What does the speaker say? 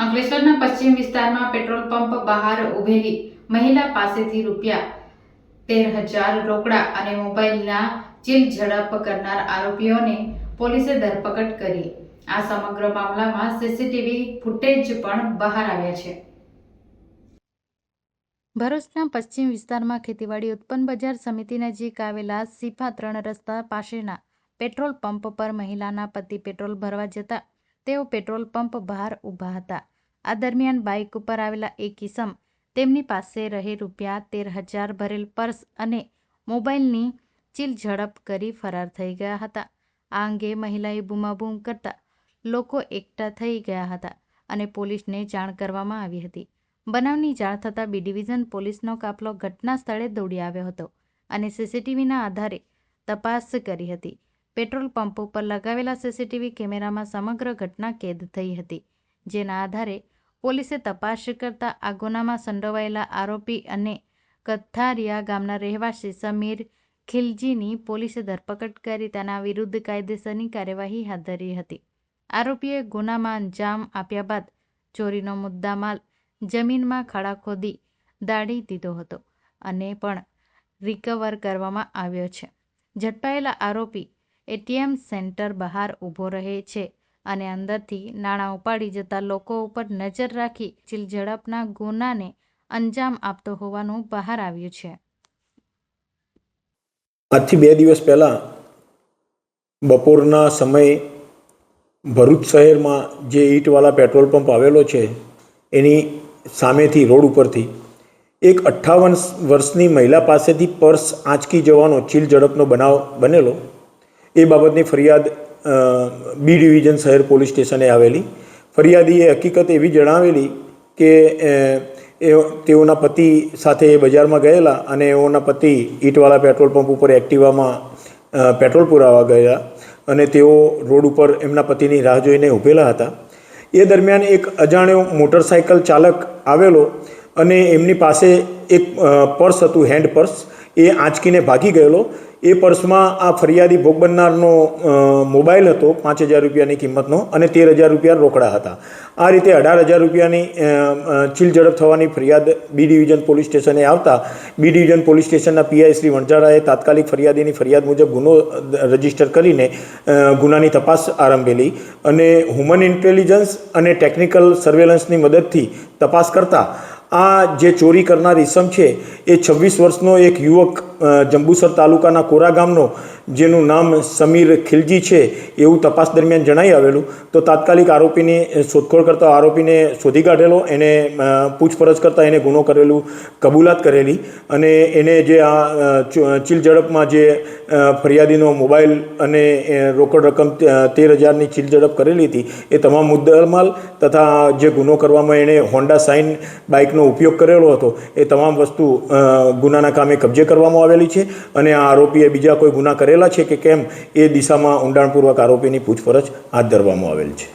અંકલેશ્વરના પશ્ચિમ વિસ્તારમાં પેટ્રોલ પંપ બહાર ઉભેલી મહિલા પાસેથી ₹13,000 રોકડા અને મોબાઈલના ચીલ ઝડપ કરનાર આરોપીઓને પોલીસે ધરપકડ કરી। આ સમગ્ર મામલામાં સીસીટીવી ફૂટેજ પણ બહાર આવ્યા છે। ભરૂચના પશ્ચિમ વિસ્તારમાં ખેતીવાડી ઉત્પન્ન બજાર સમિતિ નજીક આવેલા સિફા 3 રસ્તા પાસેના પેટ્રોલ પંપ પર મહિલાના પતિ પેટ્રોલ ભરવા જતા તેઓ પેટ્રોલ પંપ બહાર ઊભા હતા। આ દરમિયાન બાઇક ઉપર આવેલા એક ઇસમ તેમની પાસે રહે ₹13,000 ભરેલ પર્સ અને મોબાઈલની ચીલ ઝડપ કરી ફરાર થઈ ગયા હતા। આ અંગે મહિલાએ બૂમાબૂમ કરતા લોકો એકઠા થઈ ગયા હતા અને પોલીસને જાણ કરવામાં આવી હતી। બનાવની જાણ થતાં બી ડિવિઝન પોલીસનો કાફલો ઘટના સ્થળે દોડી આવ્યો હતો અને સીસીટીવીના આધારે તપાસ કરી હતી। પેટ્રોલ પંપ ઉપર લગાવેલા સીસીટીવી કેમેરામાં સમગ્ર ઘટના કેદ થઈ હતી, જેના આધારે પોલીસે તપાસ કરતા આ ગુનામાં સંડોવાયેલા આરોપી અને કથારિયા ગામના રહેવાસી સમીર ખિલજીની પોલીસે ધરપકડ કરી તેના વિરુદ્ધ કાયદેસરની કાર્યવાહી હાથ ધરી હતી। આરોપીએ ગુનામાં અંજામ આપ્યા બાદ ચોરીનો મુદ્દામાલ જમીનમાં ખાડા ખોદી દાડી દીધો હતો અને પણ રિકવર કરવામાં આવ્યો છે। ઝડપાયેલા આરોપી એટીએમ સેન્ટર બહાર ઊભો રહે છે અને અંદરથી નાણાં ઉપાડી જતા લોકો ઉપર નજર રાખી ચીલ ઝડપના ગુનાને અંજામ આપતો હોવાનું બહાર આવ્યું છે। આજથી 2 દિવસ પહેલાં બપોરના સમયે ભરૂચ શહેરમાં જે ઈંટવાળા પેટ્રોલ પંપ આવેલો છે એની સામેથી રોડ ઉપરથી એક 58 વર્ષની મહિલા પાસેથી પર્સ આંચકી જવાનો ચીલ ઝડપનો બનાવ બનેલો। એ બાબતની ફરિયાદ બી ડિવિઝન શહેર પોલીસ સ્ટેશને આવેલી। ફરિયાદીએ હકીકત એવી જણાવેલી કે તેઓના પતિ સાથે બજારમાં ગયેલા અને એઓના પતિ ઈંટવાળા પેટ્રોલ પંપ ઉપર એક્ટિવામાં પેટ્રોલ પુરાવા ગયા અને તેઓ રોડ ઉપર એમના પતિની રાહ જોઈને ઊભેલા હતા। એ દરમિયાન એક અજાણ્યો મોટરસાઇકલ ચાલક આવેલો અને એમની પાસે એક પર્સ હતું, હેન્ડ પર્સ, એ આંચકીને ભાગી ગયેલો। એ પર્સમાં આ ફરિયાદી ભોગ બનનારનો મોબાઈલ હતો ₹5,000ની કિંમતનો અને ₹13,000 રોકડા હતા। આ રીતે ₹18,000ની ચીલ ઝડપ થવાની ફરિયાદ બી ડિવિઝન પોલીસ સ્ટેશને આવતા બી ડિવિઝન પોલીસ સ્ટેશનના પીઆઈ શ્રી વણઝારાએ તાત્કાલિક ફરિયાદીની ફરિયાદ મુજબ ગુનો રજીસ્ટર કરીને ગુનાની તપાસ આરંભેલી અને હ્યુમન ઇન્ટેલિજન્સ અને ટેકનિકલ સર્વેલન્સની મદદથી તપાસ કરતા આ જે ચોરી કરનાર ઈસમ છે એ 26 વર્ષનો એક યુવક જંબુસર તાલુકાના કોરા ગામનો, જેનું નામ સમીર ખિલજી છે એવું તપાસ દરમિયાન જણાઈ આવેલું। તો તાત્કાલિક આરોપીની શોધખોળ કરતા આરોપીને શોધી કાઢેલો, એને પૂછપરછ કરતાં એને ગુનો કરેલું કબૂલાત કરેલી અને એને જે આ ચીલ ઝડપમાં જે ફરિયાદીનો મોબાઈલ અને રોકડ રકમ 13,000ની ચીલ ઝડપ કરેલી હતી એ તમામ મુદ્દામાલ તથા જે ગુનો કરવામાં એણે હોન્ડા સાઇન બાઇકનો ઉપયોગ કરેલો હતો એ તમામ વસ્તુ ગુનાના કામે કબજે કરવામાં આવેલી છે અને આ આરોપીએ બીજા કોઈ ગુના કરેલા છે કે કેમ એ દિશામાં ઊંડાણપૂર્વક આરોપીની પૂછપરછ હાથ ધરવામાં આવેલ છે।